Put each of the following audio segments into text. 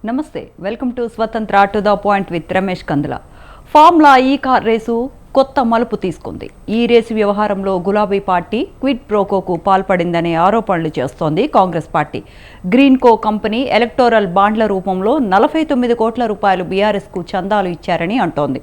నమస్తే, welcome to స్వతంత్ర to the point with Ramesh Kandula. Formula ఈ కార్ రేసు కొత్త మలుపు తీసుకుంది. ఈ రేసు వ్యవహారంలో గులాబీ పార్టీ క్విడ్ ప్రోకోకు పాల్పడిందనే ఆరోపణలు చేస్తోంది కాంగ్రెస్ పార్టీ. గ్రీన్ కో కంపెనీ ఎలక్టోరల్ బాండ్ల రూపంలో 49 కోట్ల రూపాయలు బీఆర్ఎస్కు చందాలు ఇచ్చారని అంటోంది.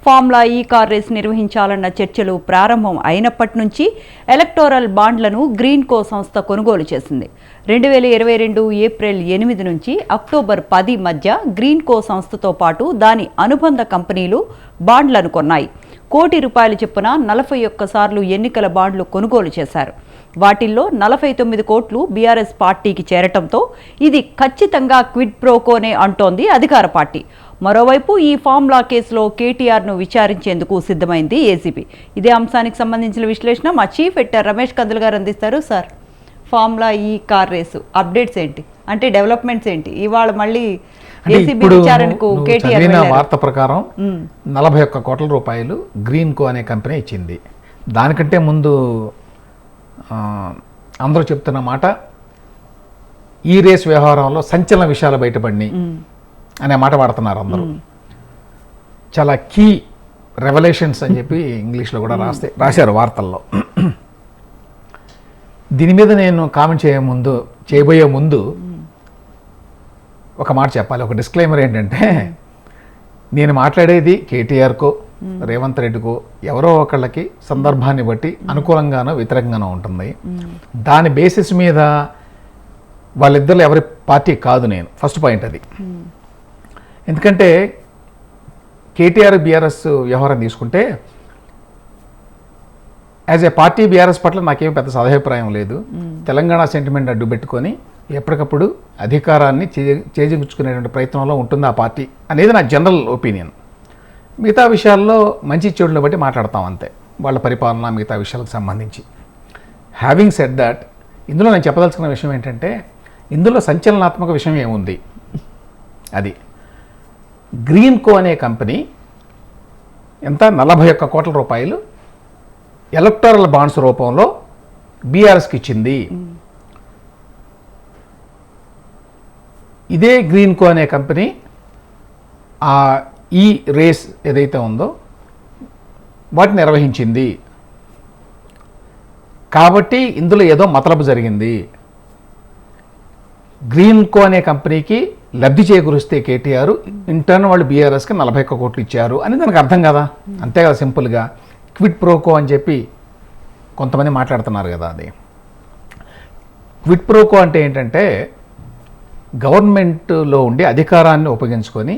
ఫార్ములా ఈ కార్ రేసు నిర్వహించాలన్న చర్చలు ప్రారంభం అయినప్పటి నుంచి ఎలక్టోరల్ బాండ్లను గ్రీన్ కో సంస్థ కొనుగోలు చేసింది. 2022 ఏప్రిల్ 8 నుంచి అక్టోబర్ 10 మధ్య గ్రీన్ కో సంస్థతో పాటు దాని అనుబంధ కంపెనీలు బాండ్లను కొన్నాయి. కోటి రూపాయలు చొప్పున 41 సార్లు ఎన్నికల బాండ్లు కొనుగోలు చేశారు. వాటిల్లో 49 కోట్లు బీఆర్ఎస్ పార్టీకి చేరటంతో ఇది ఖచ్చితంగా క్విడ్ ప్రోకోనే అంటోంది అధికార పార్టీ. మరోవైపు ఈ ఫార్ములా కేసులో కేటీఆర్ను విచారించేందుకు సిద్ధమైంది ఏసీబీ. ఇదే అంశానికి సంబంధించిన విశ్లేషణ మా చీఫ్ ఎడిటర్ రమేష్ కందుల గారు అందిస్తారు. సార్, ఫార్ములా ఈ కార్ రేసు అప్డేట్స్ ఏంటి, అంటే డెవలప్మెంట్స్ ఏంటి? ఇవాళ మళ్ళీ ఏసీబీ విచారణకు కేటీఆర్ వార్త ప్రకారం 41 కోట్ల రూపాయలు గ్రీన్ కో అనే కంపెనీ ఇచ్చింది. దానికంటే ముందు అందరూ చెప్తున్న మాట, ఈ రేస్ వ్యవహారంలో సంచలన విషయాలు బయటపడినాయి అనే మాట వాడుతున్నారు అందరూ. చాలా కీ రెవల్యూషన్స్ అని చెప్పి ఇంగ్లీష్లో కూడా రాశారు వార్తల్లో. దీని మీద నేను కామెంట్ చేయబోయే ముందు ఒక మాట చెప్పాలి. ఒక డిస్క్లైమర్ ఏంటంటే, నేను మాట్లాడేది కేటీఆర్కో రేవంత్ రెడ్డికో ఎవరో ఒకళ్ళకి సందర్భాన్ని బట్టి అనుకూలంగానో వ్యతిరేకంగానో ఉంటుంది. దాని బేసిస్ మీద వాళ్ళిద్దరు ఎవరి పార్టీ కాదు నేను. ఫస్ట్ పాయింట్ అది. ఎందుకంటే కేటీఆర్ బీఆర్ఎస్ వ్యవహారం తీసుకుంటే యాజ్ ఏ పార్టీ బీఆర్ఎస్ పట్ల నాకేం పెద్ద సదభిప్రాయం లేదు. తెలంగాణ సెంటిమెంట్ అడ్డు పెట్టుకొని ఎప్పటికప్పుడు అధికారాన్ని చేజించుకునేటువంటి ప్రయత్నంలో ఉంటుంది ఆ పార్టీ అనేది నా జనరల్ ఒపీనియన్. మిగతా విషయాల్లో మంచి చెడులను బట్టి మాట్లాడతాం అంతే, వాళ్ళ పరిపాలన మిగతా విషయాలకు సంబంధించి. హ్యావింగ్ సెడ్ దట్, ఇందులో నేను చెప్పదలుచుకున్న విషయం ఏంటంటే, ఇందులో సంచలనాత్మక విషయం ఏముంది, అది గ్రీన్ కో అనే కంపెనీ ఎంత 41 కోట్ల రూపాయలు ఎలక్టోరల్ బాండ్స్ రూపంలో బీఆర్ఎస్కి ఇచ్చింది. ఇదే గ్రీన్ కో అనే కంపెనీ ఈ రేస్ ఏదైతే ఉందో వాటిని నిర్వహించింది. కాబట్టి ఇందులో ఏదో మతలబు జరిగింది. గ్రీన్ కో అనే కంపెనీకి లబ్ధి చేకూరిస్తే కేటీఆర్, ఇంటర్న్ వాళ్ళు బీఆర్ఎస్కి 41 కోట్లు ఇచ్చారు అని దానికి అర్థం కదా. అంతే కదా, సింపుల్గా. క్విడ్ ప్రోకో అని చెప్పి కొంతమంది మాట్లాడుతున్నారు కదా. అది క్విడ్ ప్రోకో అంటే ఏంటంటే, గవర్నమెంట్లో ఉండి అధికారాన్ని ఉపయోగించుకొని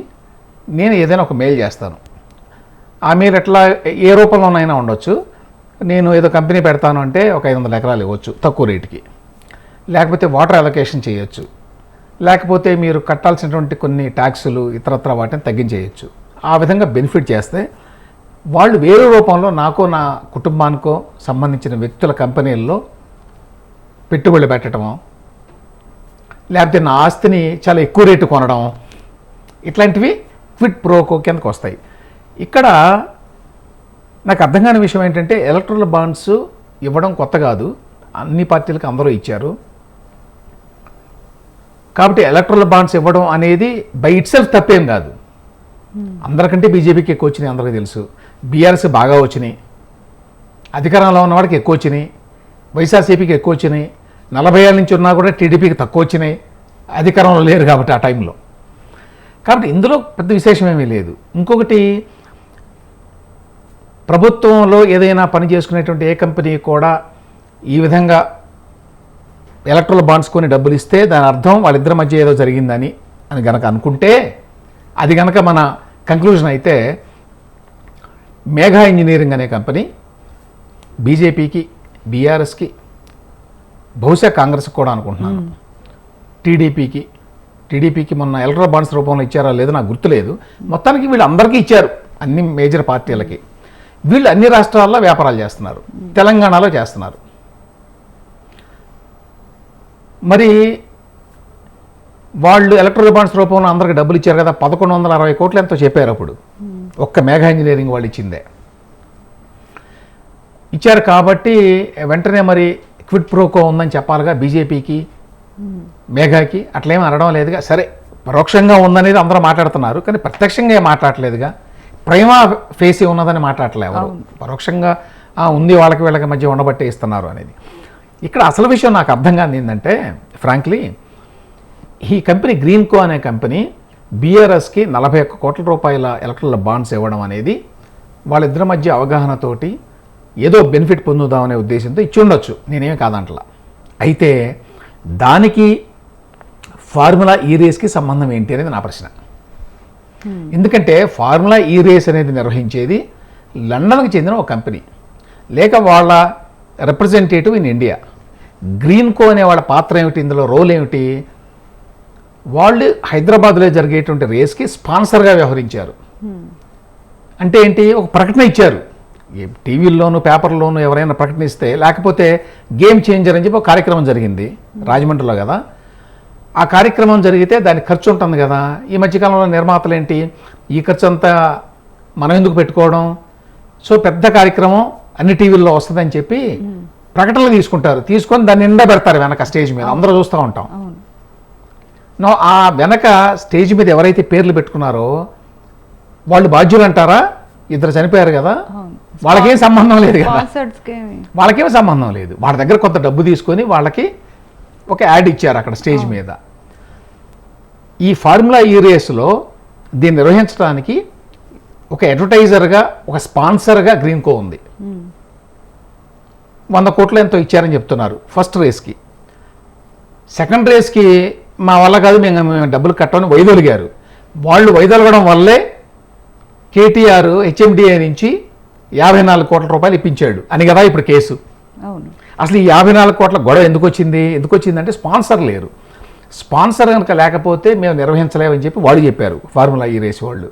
నేను ఏదైనా ఒక మెయిల్ చేస్తాను. ఆ మెయిల్ ఎట్లా ఏ రూపంలోనైనా ఉండొచ్చు. నేను ఏదో కంపెనీ పెడతాను అంటే ఒక 500 ఎకరాలు ఇవ్వచ్చు తక్కువ రేటుకి, లేకపోతే వాటర్ అలొకేషన్ చేయొచ్చు, లేకపోతే మీరు కట్టాల్సినటువంటి కొన్ని ట్యాక్సులు ఇతరత్ర వాటిని తగ్గించేయచ్చు. ఆ విధంగా బెనిఫిట్ చేస్తే వాళ్ళు వేరే రూపంలో నాకో నా కుటుంబానికో సంబంధించిన వ్యక్తుల కంపెనీల్లో పెట్టుబడులు పెట్టడమో, లేకపోతే నా ఆస్తిని చాలా ఎక్కువ రేటు కొనడం, ఇట్లాంటివి క్విడ్ ప్రోకో కిందకు వస్తాయి. ఇక్కడ నాకు అర్థం కాని విషయం ఏంటంటే, ఎలక్టోరల్ బాండ్స్ ఇవ్వడం కొత్త కాదు, అన్ని పార్టీలకు అందరూ ఇచ్చారు. కాబట్టి ఎలక్టోరల్ బాండ్స్ ఇవ్వడం అనేది బై ఇట్ సెల్ఫ్ తప్పేం కాదు. అందరికంటే బీజేపీకి ఎక్కువ వచ్చినాయి, అందరికీ తెలుసు. బీఆర్ఎస్ బాగా వచ్చినాయి, అధికారంలో ఉన్నవాడికి ఎక్కువ వచ్చినాయి, వైఎస్ఆర్సీపీకి ఎక్కువ వచ్చినాయి, 40 ఏళ్ళ నుంచి ఉన్నా కూడా టీడీపీకి తక్కువ వచ్చినాయి, అధికారంలో లేరు కాబట్టి ఆ టైంలో. కాబట్టి ఇందులో పెద్ద విశేషం ఏమీ లేదు. ఇంకొకటి, ప్రభుత్వంలో ఏదైనా పని చేసుకునేటువంటి ఏ కంపెనీ కూడా ఈ విధంగా ఎలక్ట్రల్ బాండ్స్ కొని డబ్బులు ఇస్తే దాని అర్థం వాళ్ళిద్దరి మధ్య ఏదో జరిగిందని అని గనక అనుకుంటే, అది గనక మన కంక్లూజన్ అయితే, మేఘా ఇంజనీరింగ్ అనే కంపెనీ బీజేపీకి, బీఆర్ఎస్కి, బహుశా కాంగ్రెస్కి కూడా అనుకుంటున్నాను, టీడీపీకి మొన్న ఎలక్ట్రల్ బాండ్స్ రూపంలో ఇచ్చారో లేదో నాకు గుర్తులేదు. మొత్తానికి వీళ్ళు అందరికీ ఇచ్చారు, అన్ని మేజర్ పార్టీలకి. వీళ్ళు అన్ని రాష్ట్రాల్లో వ్యాపారాలు చేస్తున్నారు, తెలంగాణలో చేస్తున్నారు. మరి వాళ్ళు ఎలక్ట్రల్ బాండ్స్ రూపంలో అందరికి డబ్బులు ఇచ్చారు కదా, 1160 కోట్లు ఎంతో చెప్పారు అప్పుడు. ఒక్క మేఘా ఇంజనీరింగ్ వాళ్ళు ఇచ్చిందే ఇచ్చారు. కాబట్టి వెంటనే మరి క్విడ్ ప్రోకో ఉందని చెప్పాలిగా బీజేపీకి, మేఘాకి. అట్లేమీ అనడం లేదుగా. సరే, పరోక్షంగా ఉందనేది అందరూ మాట్లాడుతున్నారు, కానీ ప్రత్యక్షంగా ఏం మాట్లాడలేదుగా. ప్రైమా ఫేసి ఉన్నదని మాట్లాడలేదు ఎవరు. పరోక్షంగా ఉంది, వాళ్ళకి వీళ్ళకి మధ్య ఉండబట్టే ఇస్తున్నారు అనేది. ఇక్కడ అసలు విషయం నాకు అర్థం కాదు ఏంటంటే, ఫ్రాంక్లీ ఈ కంపెనీ గ్రీన్కో అనే కంపెనీ బీఆర్ఎస్కి 41 కోట్ల రూపాయల ఎలక్ట్రల్ బాండ్స్ ఇవ్వడం అనేది వాళ్ళిద్దరి మధ్య అవగాహనతోటి ఏదో బెనిఫిట్ పొందుదామనే ఉద్దేశంతో ఇచ్చి ఉండొచ్చు, నేనేమి కాదంటలా. అయితే దానికి ఫార్ములా ఈ రేస్కి సంబంధం ఏంటి అనేది నా ప్రశ్న. ఎందుకంటే ఫార్ములా ఈ రేస్ అనేది నిర్వహించేది లండన్కి చెందిన ఒక కంపెనీ, లేక వాళ్ళ రిప్రజెంటేటివ్ ఇన్ ఇండియా. గ్రీన్కో అనే వాళ్ళ పాత్ర ఏమిటి, ఇందులో రోల్ ఏమిటి? వాళ్ళు హైదరాబాద్లో జరిగేటువంటి రేస్కి స్పాన్సర్గా వ్యవహరించారు. అంటే ఏంటి, ఒక ప్రకటన ఇచ్చారు. టీవీల్లోనూ పేపర్లోనూ ఎవరైనా ప్రకటన ఇస్తే, లేకపోతే గేమ్ చేంజర్ అని చెప్పి ఒక కార్యక్రమం జరిగింది రాజమండ్రిలో కదా. ఆ కార్యక్రమం జరిగితే దానికి ఖర్చు ఉంటుంది కదా. ఈ మధ్యకాలంలో నిర్మాతలు ఏంటి, ఈ ఖర్చు అంతా మనం ఎందుకు పెట్టుకోవడం, సో పెద్ద కార్యక్రమం అన్ని టీవీల్లో వస్తుందని చెప్పి ప్రకటనలు తీసుకొని దాన్ని నిండా పెడతారు వెనక స్టేజ్ మీద, అందరూ చూస్తూ ఉంటాం. ఆ వెనక స్టేజ్ మీద ఎవరైతే పేర్లు పెట్టుకున్నారో వాళ్ళు బాధ్యులు అంటారా? ఇద్దరు చనిపోయారు కదా, వాళ్ళకేం సంబంధం లేదు కదా, వాళ్ళకేం సంబంధం లేదు. వాళ్ళ దగ్గర కొంత డబ్బు తీసుకొని వాళ్ళకి ఒక యాడ్ ఇచ్చారు అక్కడ స్టేజ్ మీద. ఈ ఫార్ములా ఈ రేసులో దీన్ని నిర్వహించడానికి ఒక అడ్వర్టైజర్గా, ఒక స్పాన్సర్గా గ్రీన్కో ఉంది. 100 కోట్లు ఎంతో ఇచ్చారని చెప్తున్నారు ఫస్ట్ రేస్కి. సెకండ్ రేస్కి మా వల్ల కాదు, మేము డబ్బులు కట్టమని వైదొలిగారు. వాళ్ళు వైదొలగడం వల్లే కేటీఆర్ హెచ్ఎండిఏ నుంచి 54 కోట్ల రూపాయలు ఇప్పించాడు అని కదా ఇప్పుడు కేసు. అసలు ఈ 54 కోట్ల గొడవ ఎందుకు వచ్చిందంటే స్పాన్సర్ లేరు. స్పాన్సర్ కనుక లేకపోతే మేము నిర్వహించలేమని చెప్పి వాళ్ళు చెప్పారు, ఫార్ములా ఈ రేస్ వాళ్ళు.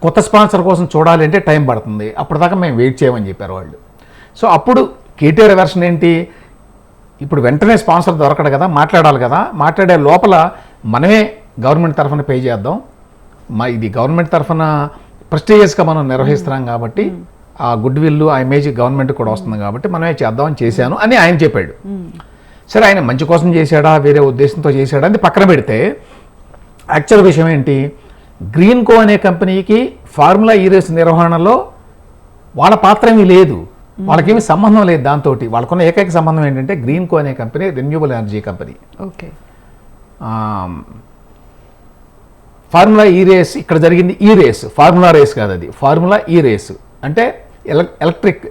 కొత్త స్పాన్సర్ కోసం చూడాలి అంటే టైం పడుతుంది, అప్పటిదాకా మేము వెయిట్ చేయమని చెప్పారు వాళ్ళు. సో అప్పుడు కేటీఆర్ వెర్షన్ ఏంటి, ఇప్పుడు వెంటనే స్పాన్సర్ దొరకడు కదా, మాట్లాడాలి కదా, మాట్లాడే లోపల మనమే గవర్నమెంట్ తరఫున పే చేద్దాం, ఇది గవర్నమెంట్ తరఫున ప్రెస్టీజియస్గా మనం నిర్వహిస్తున్నాం కాబట్టి ఆ గుడ్ విల్, ఆ ఇమేజ్ గవర్నమెంట్ కూడా వస్తుంది కాబట్టి మనమే చేద్దామని చేశాను అని ఆయన చెప్పాడు. సరే, ఆయన మంచి కోసం చేశాడా, వేరే ఉద్దేశంతో చేశాడా అని పక్కన పెడితే, యాక్చువల్ విషయం ఏంటి, గ్రీన్కో అనే కంపెనీకి ఫార్ములా ఈ రేస్ నిర్వహణలో వాళ్ళ పాత్ర ఏమీ లేదు, వాళ్ళకేమీ సంబంధం లేదు. దాంతో వాళ్ళకున్న ఏకైక సంబంధం ఏంటంటే, గ్రీన్కో అనే company renewable energy company. Formula ఈ రేస్ ఇక్కడ జరిగింది, ఈ రేస్ ఫార్ములా రేస్ కాదు, అది ఫార్ములా ఈ రేస్ అంటే ఎలక్ట్రిక్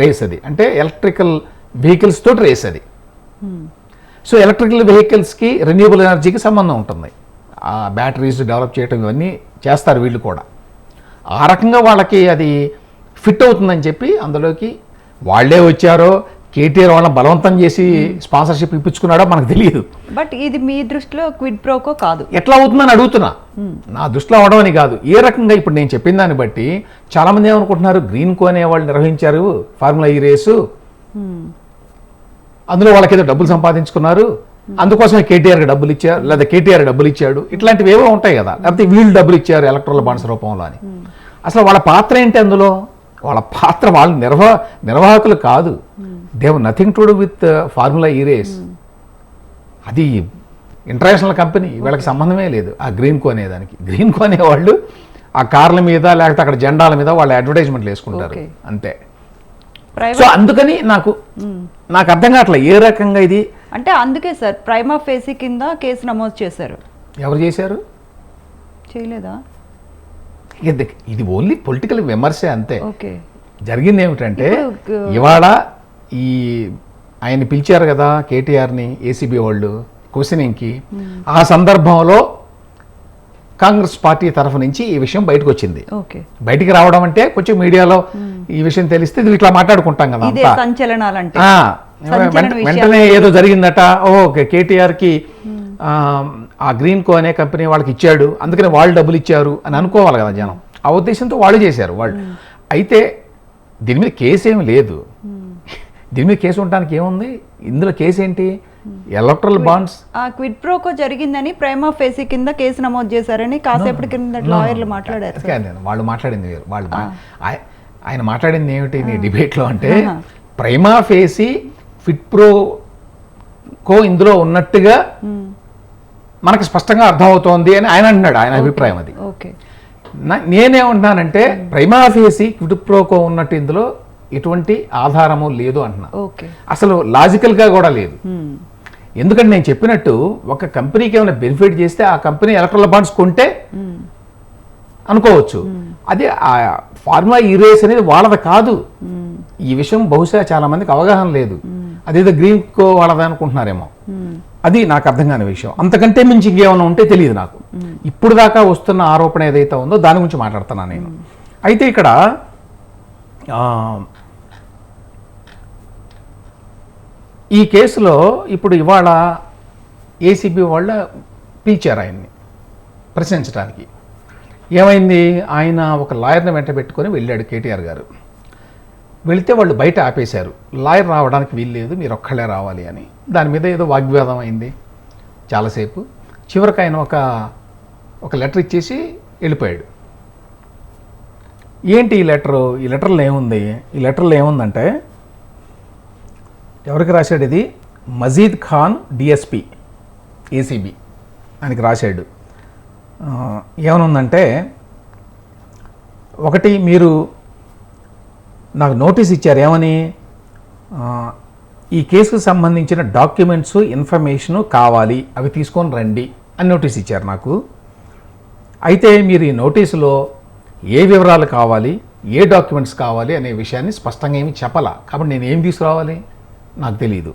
రేస్, అది అంటే ఎలక్ట్రికల్ వెహికల్స్ తోటి రేస్ అది. సో ఎలక్ట్రికల్ వెహికల్స్కి రెన్యూబుల్ ఎనర్జీకి సంబంధం ఉంటుంది. ఆ బ్యాటరీస్ డెవలప్ చేయడం ఇవన్నీ చేస్తారు వీళ్ళు కూడా. ఆ రకంగా వాళ్ళకి అది ఫిట్ అవుతుందని చెప్పి అందులోకి వాళ్ళే వచ్చారో, కేటీఆర్ వాళ్ళని బలవంతం చేసి స్పాన్సర్షిప్ ఇప్పించుకున్నాడో మనకు తెలియదు. బట్ ఇది మీ దృష్టిలో క్విడ్ ప్రోకో కాదు, ఎట్లా అవుతుందని అడుగుతున్నా. నా దృష్టిలో అవడం అని కాదు, ఏ రకంగా ఇప్పుడు నేను చెప్పిన దాన్ని బట్టి చాలామంది ఏమనుకుంటున్నారు, గ్రీన్కో అనే వాళ్ళు నిర్వహించారు ఫార్ములా ఈ రేసు, అందులో వాళ్ళకి ఏదో డబ్బులు సంపాదించుకున్నారు, అందుకోసమే కేటీఆర్కి డబ్బులు ఇచ్చారు, లేదా కేటీఆర్ డబ్బులు ఇచ్చాడు, ఇట్లాంటివి ఏవో ఉంటాయి కదా, లేకపోతే వీళ్ళు డబ్బులు ఇచ్చారు ఎలక్ట్రల్ బాండ్స్ రూపంలో అని. అసలు వాళ్ళ పాత్ర ఏంటి అందులో? వాళ్ళ పాత్ర వాళ్ళు నిర్వాహకులు కాదు. They have nothing to do with formula ఈ రేస్. అది ఇంటర్నేషనల్ కంపెనీ, వీళ్ళకి సంబంధమే లేదు ఆ గ్రీన్కో అనేదానికి. గ్రీన్కో అనే వాళ్ళు ఆ కార్ల మీద లేకపోతే అక్కడ జెండాల మీద వాళ్ళ అడ్వర్టైజ్మెంట్లు వేసుకుంటారు అంతే. సో అందుకని నాకు అర్థం కావట్లేదు ఏ రకంగా ఇది అంటే. అందుకే సార్ ప్రైమా ఫేసి కింద కేసు నమోదు చేశారు. ఎవరు చేశారు? చేయలేదా? ఇది ఓన్లీ పొలిటికల్ విమర్శే అంతే. జరిగింది ఏమిటంటే, ఇవాళ ఈ ఆయన పిలిచారు కదా కేటీఆర్ని ఏసీబీ వాళ్ళు క్వశ్చనింగ్కి. ఆ సందర్భంలో కాంగ్రెస్ పార్టీ తరఫు నుంచి ఈ విషయం బయటకు వచ్చింది. బయటికి రావడం అంటే కొంచెం మీడియాలో ఈ విషయం తెలిస్తే ఇది ఇట్లా మాట్లాడుకుంటాం కదా, వెంటనే ఏదో జరిగిందట, ఓకే కేటీఆర్కి ఆ గ్రీన్కో అనే కంపెనీ వాళ్ళకి ఇచ్చాడు, అందుకని వాళ్ళు డబ్బులు ఇచ్చారు అని అనుకోవాలి కదా జనం. ఆ ఉద్దేశంతో వాళ్ళు చేశారు వాళ్ళు. అయితే దీని మీద కేసు ఏమి లేదు. దీని మీద కేసు ఉండడానికి ఏముంది? ఇందులో కేసు ఏంటి? ఎలక్ట్రల్ బాండ్స్ ఆ క్విడ్ ప్రోకో జరిగిందని ప్రైమా ఫేసి కింద కేసు నమోదు చేశారని కాసేపటి కింద లాయర్లు మాట్లాడారు సార్. వాళ్ళు మాట్లాడింది వేరు. ఆయన మాట్లాడింది ఏమిటి నీ డిబేట్లో అంటే ప్రైమా ఫేసి క్విడ్ ప్రోకో ఇందులో ఉన్నట్టుగా మనకు స్పష్టంగా అర్థమవుతోంది అని ఆయన అంటున్నాడు. ఆయన అభిప్రాయం అది. ఓకే, నేనేమంటున్నానంటే ప్రైమా ఫేసి క్విడ్ ప్రోకో ఉన్నట్టు ఇందులో ఎటువంటి ఆధారము లేదు అంటున్నా. ఓకే, అసలు లాజికల్గా కూడా లేదు. ఎందుకంటే నేను చెప్పినట్టు ఒక కంపెనీకి ఏమైనా బెనిఫిట్ చేస్తే ఆ కంపెనీ ఎలక్ట్రల్ బాండ్స్ కొంటే అనుకోవచ్చు. అది ఆ ఫార్ములా ఈరేస్ అనేది వాళ్ళది కాదు. ఈ విషయం బహుశా చాలా మందికి అవగాహన లేదు. అదేదో గ్రీన్ కో వాళ్ళది అనుకుంటున్నారేమో. అది నాకు అర్థం కాని విషయం. అంతకంటే మించి ఇంకేమైనా ఉంటే తెలియదు నాకు. ఇప్పుడు దాకా వస్తున్న ఆరోపణ ఏదైతే ఉందో దాని గురించి మాట్లాడుతున్నాను నేను. అయితే ఇక్కడ ఈ కేసులో ఇప్పుడు ఇవాళ ఏసీబీ వాళ్ళ పిలిచారు ఆయన్ని ప్రశ్నించడానికి. ఏమైంది, ఆయన ఒక లాయర్ని వెంట పెట్టుకొని వెళ్ళాడు కేటీఆర్ గారు. వెళితే వాళ్ళు బయట ఆపేశారు, లాయర్ రావడానికి వీల్లేదు, మీరు ఒక్కళ్ళే రావాలి అని. దాని మీద ఏదో వాగ్వివాదం అయింది చాలాసేపు. చివరికి ఆయన ఒక లెటర్ ఇచ్చేసి వెళ్ళిపోయాడు. ఏంటి ఈ లెటరు? ఈ లెటర్లో ఏముంది? ఈ లెటర్లో ఏముందంటే, ఎవరికి రాశాడు ఇది? మజీద్ ఖాన్ డిఎస్పి ఏసీబీ ఆయనకి రాశాడు. ఏమనుందంటే, ఒకటి మీరు నాకు నోటీస్ ఇచ్చారు. ఏమని? ఈ కేసుకు సంబంధించిన డాక్యుమెంట్స్ ఇన్ఫర్మేషను కావాలి, అవి తీసుకొని రండి అని నోటీస్ ఇచ్చారు నాకు. అయితే మీరు ఈ నోటీసులో ఏ వివరాలు కావాలి, ఏ డాక్యుమెంట్స్ కావాలి అనే విషయాన్ని స్పష్టంగా ఏమి చెప్పాలా. కాబట్టి నేను ఏం తీసుకురావాలి నాకు తెలియదు,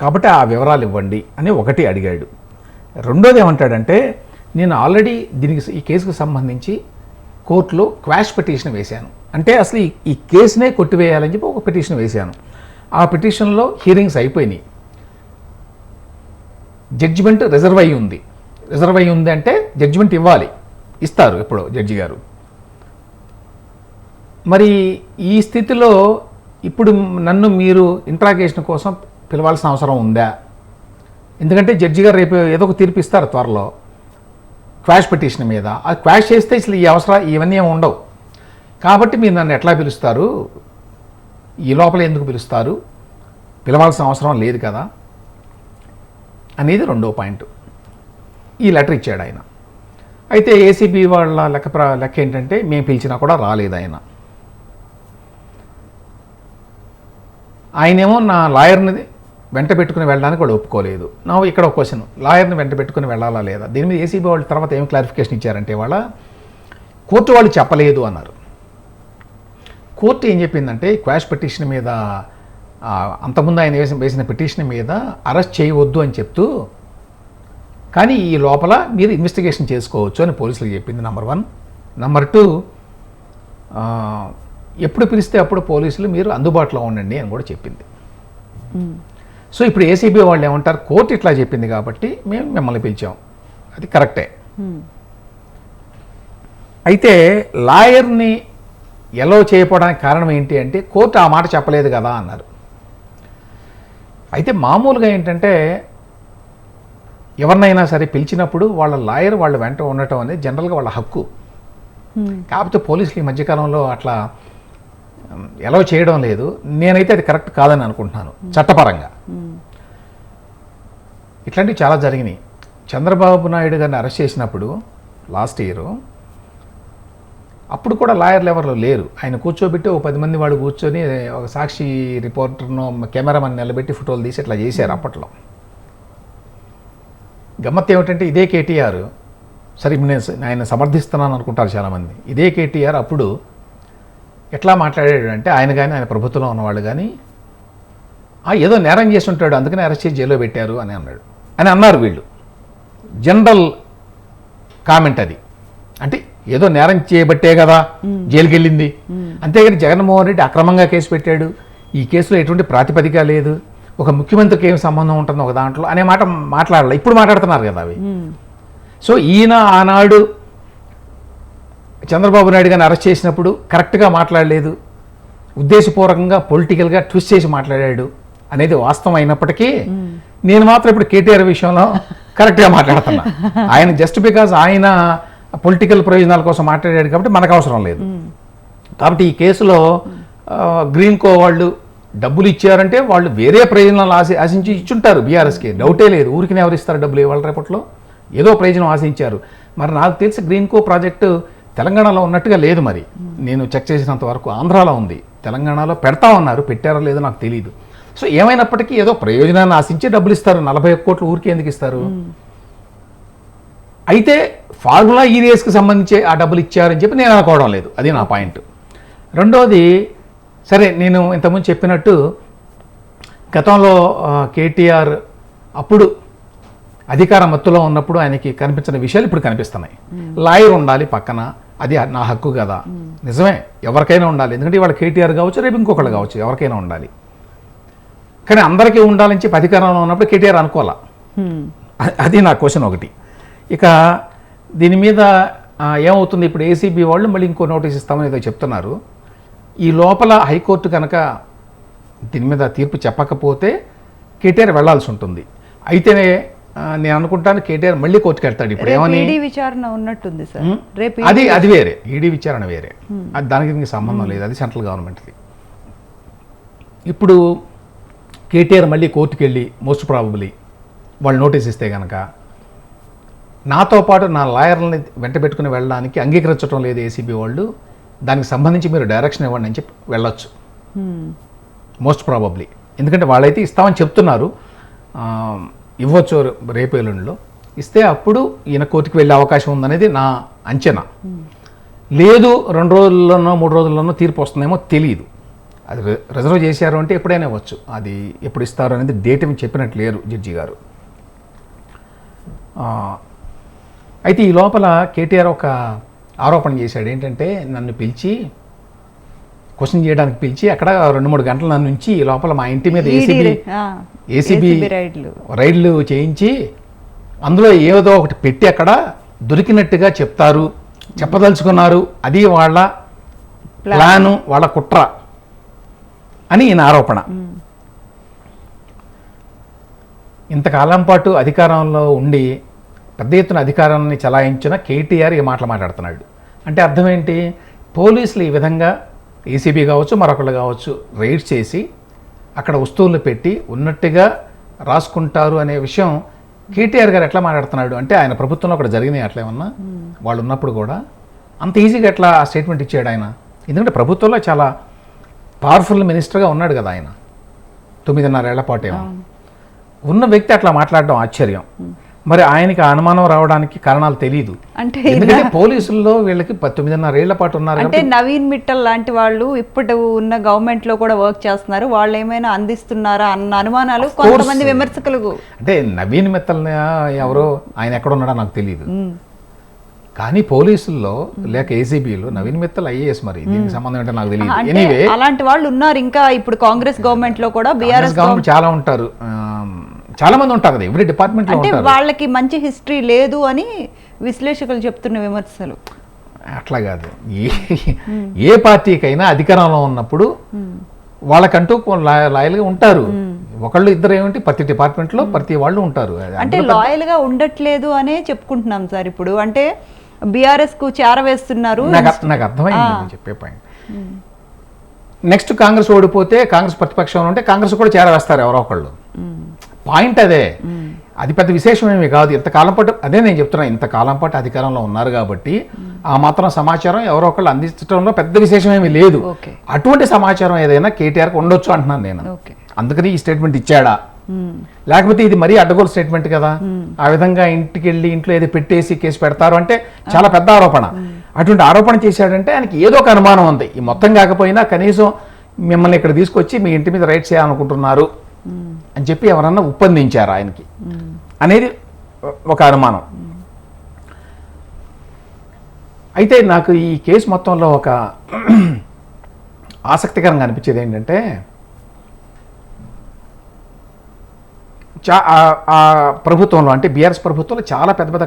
కాబట్టి ఆ వివరాలు ఇవ్వండి అని ఒకటి అడిగాడు. రెండోది ఏమంటాడంటే, నేను ఆల్రెడీ ఈ కేసుకు సంబంధించి కోర్టులో క్వాష్ పిటిషన్ వేశాను. అంటే అసలు ఈ కేసునే కొట్టివేయాలని చెప్పి ఒక పిటిషన్ వేశాను. ఆ పిటిషన్లో హీరింగ్స్ అయిపోయినాయి, జడ్జిమెంట్ రిజర్వ్ అయ్యి ఉంది. రిజర్వ్ అయ్యి ఉంది అంటే జడ్జిమెంట్ ఇస్తారు ఇప్పుడు జడ్జి గారు. మరి ఈ స్థితిలో ఇప్పుడు నన్ను మీరు ఇంట్రాగేషన్ కోసం పిలవాల్సిన అవసరం ఉందా? ఎందుకంటే జడ్జి గారు రేపు ఏదో ఒక తీర్పు ఇస్తారు త్వరలో క్వాష్ పిటిషన్ మీద. అది క్వాష్ చేస్తే అసలు ఈ అవసరం ఇవన్నీ ఏమి ఉండవు. కాబట్టి మీరు నన్ను ఎట్లా పిలుస్తారు, ఈ లోపల ఎందుకు పిలుస్తారు, పిలవాల్సిన అవసరం లేదు కదా అనేది రెండో పాయింట్. ఈ లెటర్ ఇచ్చాడు ఆయన. అయితే ఏసీబీ వాళ్ళ లెక్క ఏంటంటే, మేము పిలిచినా కూడా రాలేదు ఆయన. ఆయనేమో నా లాయర్ని వెంట పెట్టుకుని వెళ్ళడానికి వాళ్ళు ఒప్పుకోలేదు. నా ఇక్కడ ఒక క్వశ్చన్, లాయర్ని వెంట పెట్టుకుని వెళ్ళాలా లేదా? దీని మీద ఏసీబీ వాళ్ళు తర్వాత ఏం క్లారిఫికేషన్ ఇచ్చారంటే, వాళ్ళ కోర్టు వాళ్ళు చెప్పలేదు అన్నారు. కోర్టు ఏం చెప్పిందంటే, క్వాష్ పిటిషన్ మీద అంతకుముందు ఆయన వేసిన పిటిషన్ మీద అరెస్ట్ చేయవద్దు అని చెప్తూ, కానీ ఈ లోపల మీరు ఇన్వెస్టిగేషన్ చేసుకోవచ్చు అని పోలీసులకు చెప్పింది. నెంబర్ 1. నెంబర్ 2, ఎప్పుడు పిలిస్తే అప్పుడు పోలీసులు మీరు అందుబాటులో ఉండండి అని కూడా చెప్పింది. సో ఇప్పుడు ఏసీబీ వాళ్ళు ఏమంటారు, కోర్టు ఇట్లా చెప్పింది కాబట్టి మేము మిమ్మల్ని పిలిచాం, అది కరెక్టే. అయితే లాయర్ని ఎలో చేయకపోవడానికి కారణం ఏంటి అంటే, కోర్టు ఆ మాట చెప్పలేదు కదా అన్నారు. అయితే మామూలుగా ఏంటంటే, ఎవరినైనా సరే పిలిచినప్పుడు వాళ్ళ లాయర్ వాళ్ళ వెంట ఉండటం అనేది జనరల్గా వాళ్ళ హక్కు. కాకపోతే పోలీసులు ఈ మధ్యకాలంలో అట్లా ఎలో చేయడం లేదు. నేనైతే అది కరెక్ట్ కాదని అనుకుంటున్నాను చట్టపరంగా. ఇట్లాంటివి చాలా జరిగినాయి. చంద్రబాబు నాయుడు గారిని అరెస్ట్ చేసినప్పుడు లాస్ట్ ఇయర్, అప్పుడు కూడా లాయర్లు ఎవరు లేరు. ఆయన కూర్చోబెట్టి ఒక 10 మంది వాళ్ళు కూర్చొని ఒక సాక్షి రిపోర్టర్ను కెమెరామన్ నిలబెట్టి ఫోటోలు తీసి ఇట్లా చేశారు అప్పట్లో. గమ్మత్తు ఏమిటంటే, ఇదే కేటీఆర్, సరే నేను ఆయన సమర్థిస్తున్నాను అనుకుంటారు చాలామంది, ఇదే కేటీఆర్ అప్పుడు ఎట్లా మాట్లాడాడు అంటే, ఆయన కానీ ఆయన ప్రభుత్వంలో ఉన్నవాళ్ళు కానీ ఏదో నేరం చేసి ఉంటాడు అందుకని అరెస్ట్ చేసి జైల్లో పెట్టారు అని అన్నారు వీళ్ళు. జనరల్ కామెంట్ అది. అంటే ఏదో నేరం చేయబట్టే కదా జైలుకి వెళ్ళింది, అంతేగాని జగన్మోహన్ రెడ్డి అక్రమంగా కేసు పెట్టాడు, ఈ కేసులో ఎటువంటి ప్రాతిపదిక లేదు, ఒక ముఖ్యమంత్రికి ఏం సంబంధం ఉంటుంది ఒక దాంట్లో అనే మాట మాట్లాడాలి. ఇప్పుడు మాట్లాడుతున్నారు కదా అవి. సో ఈయన ఆనాడు చంద్రబాబు నాయుడు గారిని అరెస్ట్ చేసినప్పుడు కరెక్ట్గా మాట్లాడలేదు, ఉద్దేశపూర్వకంగా పొలిటికల్గా ట్విస్ట్ చేసి మాట్లాడాడు అనేది వాస్తవం అయినప్పటికీ నేను మాత్రం ఇప్పుడు కేటీఆర్ విషయంలో కరెక్ట్గా మాట్లాడుతున్నా. ఆయన జస్ట్ బికాజ్ ఆయన పొలిటికల్ ప్రయోజనాల కోసం మాట్లాడాడు కాబట్టి మనకు అవసరం లేదు. కాబట్టి ఈ కేసులో గ్రీన్ కో వాళ్ళు డబ్బులు ఇచ్చారంటే వాళ్ళు వేరే ప్రయోజనాలు ఆశించి ఇచ్చుంటారు బీఆర్ఎస్కి, డౌటే లేదు. ఊరికి ఎవరు ఇస్తారు డబ్బులు ఇవాళ రేపట్లో? ఏదో ప్రయోజనం ఆశించారు. మరి నాకు తెలిసి గ్రీన్ కో ప్రాజెక్టు తెలంగాణలో ఉన్నట్టుగా లేదు. మరి నేను చెక్ చేసినంత వరకు ఆంధ్రాలో ఉంది, తెలంగాణలో పెడతా ఉన్నారు, పెట్టారో లేదో నాకు తెలియదు. సో ఏమైనప్పటికీ ఏదో ప్రయోజనాన్ని ఆశించి డబ్బులు ఇస్తారు. 41 కోట్లు ఊరికి ఎందుకు ఇస్తారు? అయితే ఫార్ములా ఈ రేస్కి సంబంధించి ఆ డబ్బులు ఇచ్చారని చెప్పి నేను అనుకోవడం లేదు, అది నా పాయింట్. రెండోది, సరే నేను ఇంతకుముందు చెప్పినట్టు గతంలో కేటీఆర్ అప్పుడు అధికార మత్తులో ఉన్నప్పుడు ఆయనకి కనిపించిన విషయాలు ఇప్పుడు కనిపిస్తున్నాయి. లాయర్ ఉండాలి పక్కన, అది నా హక్కు కదా, నిజమే, ఎవరికైనా ఉండాలి. ఎందుకంటే ఇవాళ కేటీఆర్ కావచ్చు, రేపు ఇంకొకళ్ళు కావచ్చు, ఎవరికైనా ఉండాలి. కానీ అందరికీ ఉండాలని చెప్పి అధికారంలో ఉన్నప్పుడు కేటీఆర్ అనుకోవాలా, అది నా క్వశ్చన్ ఒకటి. ఇక దీని మీద ఏమవుతుంది, ఇప్పుడు ఏసీబీ వాళ్ళు మళ్ళీ ఇంకో నోటీస్ ఇస్తామని ఏదో చెప్తున్నారు. ఈ లోపల హైకోర్టు కనుక దీని మీద తీర్పు చెప్పకపోతే కేటీఆర్ వెళ్లాల్సి ఉంటుంది. అయితేనే నేను అనుకుంటాను కేటీఆర్ మళ్ళీ కోర్టుకు వెళ్తాడు. ఇప్పుడు ఏమని విచారణ ఉన్నట్టుంది సార్, రేపు అది వేరే, ఈడీ విచారణ వేరే, అది దానికి దీనికి సంబంధం లేదు, అది సెంట్రల్ గవర్నమెంట్ది. ఇప్పుడు కేటీఆర్ మళ్ళీ కోర్టుకు వెళ్ళి మోస్ట్ ప్రాబబ్లీ వాళ్ళు నోటీస్ ఇస్తే కనుక నాతో పాటు నా లాయర్లని వెంట పెట్టుకుని వెళ్ళడానికి అంగీకరించడం లేదు ఏసీబీ వాళ్ళు, దానికి సంబంధించి మీరు డైరెక్షన్ ఇవ్వండి అని చెప్పి వెళ్ళొచ్చు మోస్ట్ ప్రాబబ్లీ. ఎందుకంటే వాళ్ళైతే ఇస్తామని చెప్తున్నారు, ఇవ్వచ్చు రేపు ఎల్లుండిలో. ఇస్తే అప్పుడు ఈయన కోర్టుకు వెళ్ళే అవకాశం ఉందనేది నా అంచనా. లేదు 2 రోజుల్లోనో 3 రోజుల్లోనో తీర్పు వస్తుందేమో తెలియదు. అది రిజర్వ్ చేశారు అంటే ఎప్పుడైనా ఇవ్వచ్చు, అది ఎప్పుడు ఇస్తారు అనేది డేట్ ఏమి చెప్పినట్టు లేరు జడ్జి గారు. అయితే ఈ లోపల కేటీఆర్ ఒక ఆరోపణ చేశాడు. ఏంటంటే నన్ను పిలిచి క్వశ్చన్ చేయడానికి పిలిచి అక్కడ 2-3 గంటల నన్ను నుంచి ఈ లోపల మా ఇంటి మీద ఏసీబీ రైడ్లు చేయించి అందులో ఏదో ఒకటి పెట్టి అక్కడ దొరికినట్టుగా చెప్తారు, చెప్పదలుచుకున్నారు, అది వాళ్ళ ప్లాను, వాళ్ళ కుట్ర అని ఈయన ఆరోపణ. ఇంతకాలం పాటు అధికారంలో ఉండి పెద్ద ఎత్తున అధికారాన్ని చలాయించిన కేటీఆర్ ఈ మాటలు మాట్లాడుతున్నాడు. అంటే అర్థం ఏంటి, పోలీసులు ఈ విధంగా ఏసీబీ కావచ్చు మరొకళ్ళు కావచ్చు రైడ్స్ చేసి అక్కడ వస్తువులు పెట్టి ఉన్నట్టుగా రాసుకుంటారు అనే విషయం కేటీఆర్ గారు ఎట్లా మాట్లాడుతున్నాడు అంటే, ఆయన ప్రభుత్వంలో అక్కడ జరిగినాయి అట్లా ఏమన్నా వాళ్ళు ఉన్నప్పుడు కూడా అంత ఈజీగా ఎట్లా ఆ స్టేట్మెంట్ ఇచ్చాడు ఆయన? ఎందుకంటే ప్రభుత్వంలో చాలా పవర్ఫుల్ మినిస్టర్గా ఉన్నాడు కదా ఆయన, 9.5 ఏళ్ల పాటు ఏమో ఉన్న వ్యక్తి అట్లా మాట్లాడడం ఆశ్చర్యం. మరి ఆయనకి అనుమానం రావడానికి కారణాలు తెలియదు. అంటే ఎందుకంటే పోలీసుల్లో వీళ్ళకి 9.5 ఏళ్ల పాటు ఉన్నారు. అంటే నవీన్ మిట్టల్ లాంటి వాళ్ళు ఇప్పుడు ఉన్న గవర్నమెంట్ లో కూడా వర్క్ చేస్తున్నారు, వాళ్ళు ఏమైనా అందిస్తున్నారా అన్న అనుమానాలు కొంతమంది విమర్శకులకు. అంటే నవీన్ మిట్టల్ ఎవరో ఆయన ఎక్కడ ఉన్నాడో నాకు తెలియదు, కానీ పోలీసుల్లో లేక ఏసీబీలో నవీన్ మిత్తల్ ఐఏఎస్, మరి దీనికి సంబంధం ఏంటో నాకు తెలియదు. ఎనీవే అలాంటి వాళ్ళు ఉన్నారు. ఇంకా ఇప్పుడు కాంగ్రెస్ గవర్నమెంట్ లో కూడా బీఆర్ఎస్ గవర్నమెంట్ చాలా ఉంటారు, చాలా మంది ఉంటారు కదా, ఎవ్రీ డిపార్ట్మెంట్ లో ఉంటారు. వాళ్ళకి మంచి హిస్టరీ లేదు అని విశ్లేషకులు చెప్తున్న విమర్శలు. అట్లా కాదు, ఏ పార్టీకైనా అధికారంలో ఉన్నప్పుడు వాళ్ళకంటూ లాయల్ గా ఉంటారు. ఒకళ్ళు ఇద్దరు ఏమిటి, ప్రతి డిపార్ట్మెంట్ లో ప్రతి వాళ్ళు ఉంటారు. అంటే లాయల్ గా ఉండట్లేదు అనే చెప్పుకుంటున్నాం సార్. ఇప్పుడు అంటే బీఆర్ఎస్ కు చేరవేస్తున్నారు. నాకు అర్థమైంది చెప్పే పాయింట్. నెక్స్ట్ కాంగ్రెస్ ఓడిపోతే కాంగ్రెస్ ప్రతిపక్షంలో ఉంటే కాంగ్రెస్ కూడా చేరవేస్తారు ఎవరో ఒకళ్ళు. పాయింట్ అదే, అది పెద్ద విశేషం ఏమీ కాదు. ఇంతకాలం పాటు అదే నేను చెప్తున్నా, ఇంతకాలం పాటు అధికారంలో ఉన్నారు కాబట్టి ఆ మాత్రం సమాచారం ఎవరో ఒకళ్ళు అందించడంలో పెద్ద విశేషం ఏమీ లేదు. అటువంటి సమాచారం ఏదైనా కేటీఆర్కి ఉండొచ్చు అంటున్నాను నేను. అందుకని ఈ స్టేట్మెంట్ ఇచ్చాడా, లేకపోతే ఇది మరీ అడ్డగోలు స్టేట్మెంట్ కదా, ఆ విధంగా ఇంటికి వెళ్ళి ఇంట్లో ఏదో పెట్టేసి కేసు పెడతారు అంటే చాలా పెద్ద ఆరోపణ. అటువంటి ఆరోపణ చేశాడంటే ఆయనకి ఏదో ఒక అనుమానం ఉంది. ఈ మొత్తం కాకపోయినా కనీసం మిమ్మల్ని ఇక్కడ తీసుకొచ్చి మీ ఇంటి మీద రైడ్ చేయాలనుకుంటున్నారు అని చెప్పి ఎవరన్నా ఒప్పందించారు ఆయనకి అనేది ఒక అనుమానం. అయితే నాకు ఈ కేసు మొత్తంలో ఒక ఆసక్తికరంగా అనిపించేది ఏంటంటే, ఆ ప్రభుత్వంలో అంటే బీఆర్ఎస్ ప్రభుత్వంలో చాలా పెద్ద పెద్ద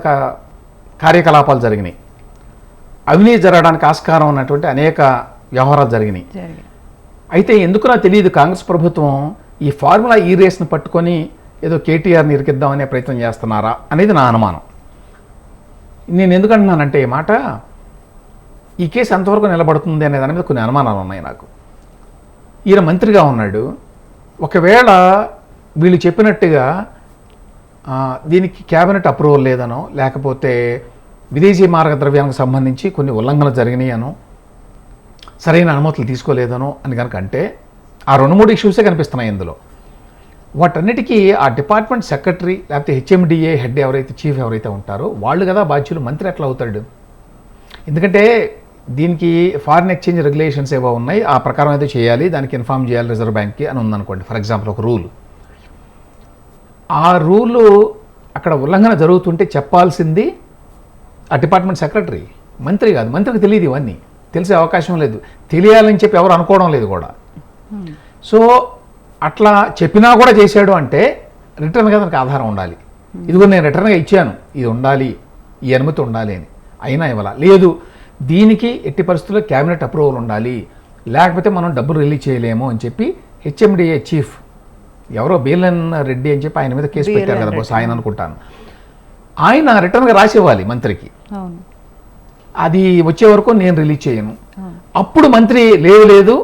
కార్యకలాపాలు జరిగినాయి, అవినీతి జరగడానికి ఆస్కారం ఉన్నటువంటి అనేక వ్యవహారాలు జరిగినాయి. అయితే ఎందుకు నాకు తెలియదు, కాంగ్రెస్ ప్రభుత్వం ఈ ఫార్ములా ఈ రేస్ని పట్టుకొని ఏదో కేటీఆర్ని ఇరికిద్దామనే ప్రయత్నం చేస్తున్నారా అనేది నా అనుమానం. నేను ఎందుకంటున్నానంటే ఈ మాట, ఈ కేసు ఎంతవరకు నిలబడుతుంది అనే దాని మీద కొన్ని అనుమానాలు ఉన్నాయి నాకు. ఈయన మంత్రిగా ఉన్నాడు, ఒకవేళ వీళ్ళు చెప్పినట్టుగా దీనికి క్యాబినెట్ అప్రూవల్ లేదనో, లేకపోతే విదేశీ మార్గద్రవ్యానికి సంబంధించి కొన్ని ఉల్లంఘనలు జరిగినాయనో, సరైన అనుమతులు తీసుకోలేదనో అని కనుక అంటే, ఆ 2-3 ఇష్యూసే కనిపిస్తున్నాయి ఇందులో. వాటన్నిటికీ ఆ డిపార్ట్మెంట్ సెక్రటరీ లేకపోతే హెచ్ఎండిఏ హెడ్ ఎవరైతే, చీఫ్ ఎవరైతే ఉంటారో వాళ్ళు కదా బాధ్యులు. మంత్రి ఎట్లా అవుతాడు? ఎందుకంటే దీనికి ఫారిన్ ఎక్స్చేంజ్ రెగ్యులేషన్స్ ఏవో ఉన్నాయి, ఆ ప్రకారం అయితే చేయాలి, దానికి ఇన్ఫార్మ్ చేయాలి రిజర్వ్ బ్యాంక్కి అని ఉందనుకోండి. ఫర్ ఎగ్జాంపుల్ ఒక రూల్, ఆ రూలు అక్కడ ఉల్లంఘన జరుగుతుంటే చెప్పాల్సింది ఆ డిపార్ట్మెంట్ సెక్రటరీ, మంత్రి కాదు. మంత్రికి తెలియదు, ఇవన్నీ తెలిసే అవకాశం లేదు, తెలియాలని చెప్పి ఎవరు అనుకోవడం లేదు కూడా. సో అట్లా చెప్పినా కూడా చేశాడు అంటే రిటర్న్గా దానికి ఆధారం ఉండాలి. ఇదిగో నేను రిటర్న్గా ఇచ్చాను, ఇది ఉండాలి, ఈ అనుమతి ఉండాలి అని, అయినా ఇవ్వాల. లేదు దీనికి ఎట్టి పరిస్థితుల్లో క్యాబినెట్ అప్రూవల్ ఉండాలి, లేకపోతే మనం డబ్బులు రిలీజ్ చేయలేము అని చెప్పి హెచ్ఎండిఏ చీఫ్ ఎవరో బేలన్ రెడ్డి అని చెప్పి ఆయన మీద కేసు పెట్టారు కదా బస్, ఆయన అనుకుంటాను, ఆయన రిటర్న్గా రాసి ఇవ్వాలి మంత్రికి. అది వచ్చే వరకు నేను రిలీజ్ చేయను. అప్పుడు మంత్రి లేదు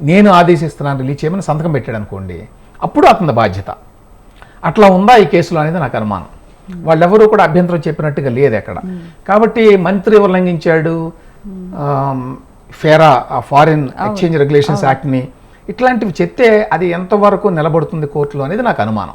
నేను ఆదేశిస్తున్నాను రిలీజ్ చేయమని సంతకం పెట్టాడు అనుకోండి, అప్పుడు అతని బాధ్యత. అట్లా ఉందా ఈ కేసులో అనేది నాకు అనుమానం. వాళ్ళెవరూ కూడా అభ్యంతరం చెప్పినట్టుగా లేదు ఎక్కడ. కాబట్టి మంత్రి ఉల్లంఘించాడు ఫేరా, ఫారిన్ ఎక్స్చేంజ్ రెగ్యులేషన్స్ యాక్ట్ని, ఇట్లాంటివి చెప్తే అది ఎంతవరకు నిలబడుతుంది కోర్టులో అనేది నాకు అనుమానం.